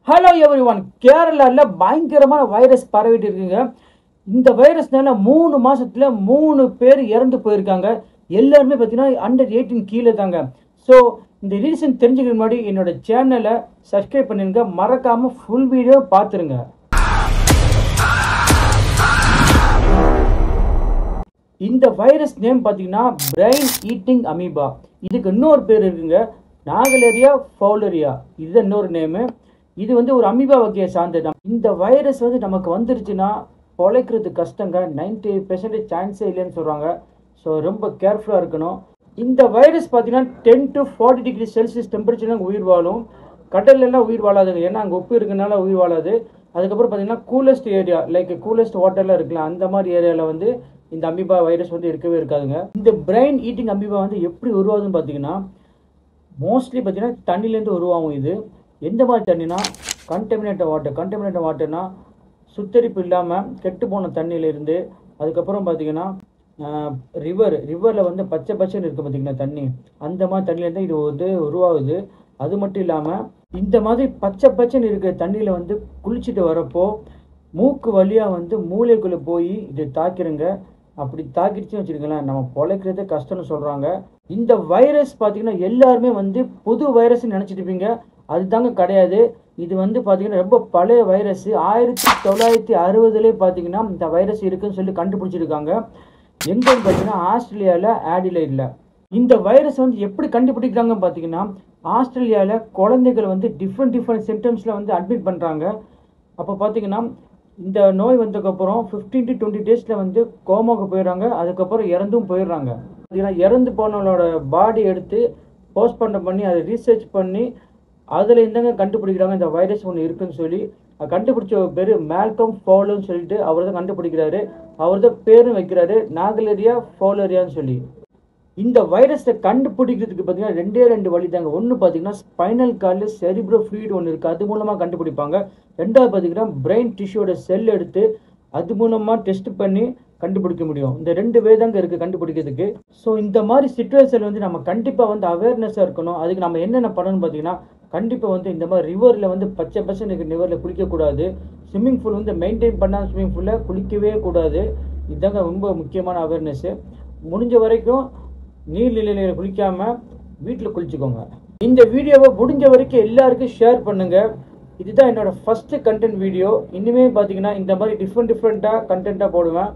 Hello everyone, கேரளாவில் பயங்கரமான virus பரவிட்டு இருக்குங்க. இந்த வைரஸ்னால 3 மாசத்துல 3 பேர் இறந்து போயிருக்காங்க. எல்லாருமே பார்த்தீங்கன்னா அண்டர் 18 கீழே தாங்க. ஸோ இந்த ரீசன் தெரிஞ்சுக்க முன்னாடி என்னோட சேனலை சப்ஸ்கிரைப் பண்ணிருங்க, மறக்காம ஃபுல் வீடியோ பார்த்துருங்க. இந்த வைரஸ் நேம் பார்த்தீங்கன்னா பிரெயின் ஈட்டிங் அமீபா. இதுக்கு இன்னொரு பேர் இருக்குங்க, நாகலேரியா ஃபவுலரியா. இதுதான் இன்னொரு நேமு. இது வந்து ஒரு அமீபா வகையை சார்ந்தது. இந்த வைரஸ் வந்து நமக்கு வந்துருச்சுன்னா பொழைக்கிறது கஷ்டங்க. 90% சான்ஸே இல்லைன்னு சொல்கிறாங்க. ஸோ ரொம்ப கேர்ஃபுல்லாக இருக்கணும். இந்த வைரஸ் பார்த்தீங்கன்னா 10 to 40 டிகிரி செல்சியஸ் டெம்பரேச்சர்லாம் உயிர் வாழும். கடல்லாம் உயிர் வாழாதுங்க, ஏன்னா அங்கே உப்பு இருக்கனால உயிர் வாழாது. அதுக்கப்புறம் பார்த்தீங்கன்னா கூலஸ்ட் ஏரியா, லைக் கூலஸ்ட் வாட்டர்லாம் இருக்கலாம், அந்த மாதிரி ஏரியாவில் வந்து இந்த அமீபா வைரஸ் வந்து இருக்கவே இருக்காதுங்க. இந்த பிரெயின் ஈட்டிங் அமீபா வந்து எப்படி உருவாகுதுன்னு பார்த்தீங்கன்னா மோஸ்ட்லி பார்த்தீங்கன்னா தண்ணிலேருந்து உருவாகும். இது எந்த மாதிரி தண்ணினா கண்டமினேட்டட் வாட்டர்னா சுத்தரிப்பு இல்லாமல் கெட்டு போன தண்ணியிலேருந்து. அதுக்கப்புறம் பார்த்தீங்கன்னா ரிவரில் வந்து பச்சை பச்சைன்னு இருக்குது பார்த்தீங்கன்னா தண்ணி, அந்த மாதிரி தண்ணியிலேருந்து இது வந்து உருவாகுது. அது மட்டும் இல்லாமல் இந்த மாதிரி பச்சை பச்சைன்னு இருக்கிற தண்ணியில் வந்து குளிச்சுட்டு வரப்போ மூக்கு வழியாக வந்து மூளைக்குள்ளே போய் இது தாக்கிடுங்க. அப்படி தாக்கிடுச்சுன்னு வச்சுருங்களேன், நம்ம பொழைக்கிறதே கஷ்டம்னு சொல்கிறாங்க. இந்த வைரஸ் பார்த்தீங்கன்னா எல்லாருமே வந்து புது வைரஸ்ன்னு நினச்சிட்டு இருப்பீங்க, அதுதாங்க கிடையாது. இது வந்து பார்த்தீங்கன்னா ரொம்ப பழைய வைரஸ். 1960லே பார்த்தீங்கன்னா இந்த வைரஸ் இருக்குன்னு சொல்லி கண்டுபிடிச்சிருக்காங்க. எங்கன்னு பார்த்தீங்கன்னா ஆஸ்திரேலியாவில் ஆடிலைடில். இந்த வைரஸ் வந்து எப்படி கண்டுபிடிக்கிறாங்கன்னு பார்த்தீங்கன்னா ஆஸ்திரேலியாவில் குழந்தைகள் வந்து டிஃப்ரெண்ட் சிம்டம்ஸில் வந்து அட்மிட் பண்ணுறாங்க. அப்போ பார்த்தீங்கன்னா இந்த நோய் வந்ததுக்கப்புறம் 15 to 20 டேஸில் வந்து கோமாவுக்கு போயிடுறாங்க. அதுக்கப்புறம் இறந்தும் போயிடுறாங்க. பார்த்தீங்கன்னா இறந்து போனவங்களோட பாடி எடுத்து போஸ்ட்மார்ட்டம் பண்ணி அதை ரீசர்ச் பண்ணி அதில் இருந்தாங்க கண்டுபிடிக்கிறாங்க இந்த வைரஸ் ஒன்று இருக்குன்னு சொல்லி. கண்டுபிடிச்ச பேர் மேல்கம் ஃபவுலர்னு சொல்லிட்டு அவர் தான் கண்டுபிடிக்கிறாரு. அவர் தான் பேரும் வைக்கிறாரு நாகலேரியா ஃபவுலரியான்னு சொல்லி. இந்த வைரஸை கண்டுபிடிக்கிறதுக்கு பார்த்தீங்கன்னா 2 வழி தாங்க. ஒன்று பார்த்தீங்கன்னா ஸ்பைனல் கார்டில் செரிப்ரோ ஃப்ளூயிட் ஒன்று இருக்குது, அது மூலமாக கண்டுபிடிப்பாங்க. ரெண்டாவது பார்த்தீங்கன்னா பிரெயின் டிஷ்யூவோட செல் எடுத்து அது மூலமாக டெஸ்ட் பண்ணி கண்டுபிடிக்க முடியும். இந்த 2 வே தாங்க இருக்குது கண்டுபிடிக்கிறதுக்கு. ஸோ இந்த மாதிரி சிச்சுவேஷன் வந்து நம்ம கண்டிப்பாக வந்து அவேர்னஸாக இருக்கணும். அதுக்கு நம்ம என்னென்ன பண்ணணும்னு பார்த்தீங்கன்னா கண்டிப்பாக வந்து இந்த மாதிரி ரிவரில் வந்து பச்சை இருக்கிற ரிவரில் குளிக்கக்கூடாது. ஸ்விம்மிங் பூல் வந்து மெயின்டைன் பண்ணால் ஸ்விம்மிங் பூலில் குளிக்கவே கூடாது. இதுதாங்க ரொம்ப முக்கியமான அவேர்னஸ்ஸு. முடிஞ்ச வரைக்கும் நீர்நிலையில் குளிக்காமல் வீட்டில் குளிச்சுக்கோங்க. இந்த வீடியோவை முடிஞ்ச வரைக்கும் எல்லாருக்கும் ஷேர் பண்ணுங்கள். இதுதான் என்னோட ஃபஸ்ட்டு கண்டென்ட் வீடியோ. இனிமேல் பார்த்தீங்கன்னா இந்த மாதிரி டிஃப்ரெண்ட்டாக கண்டென்ட்டாக போடுவேன்.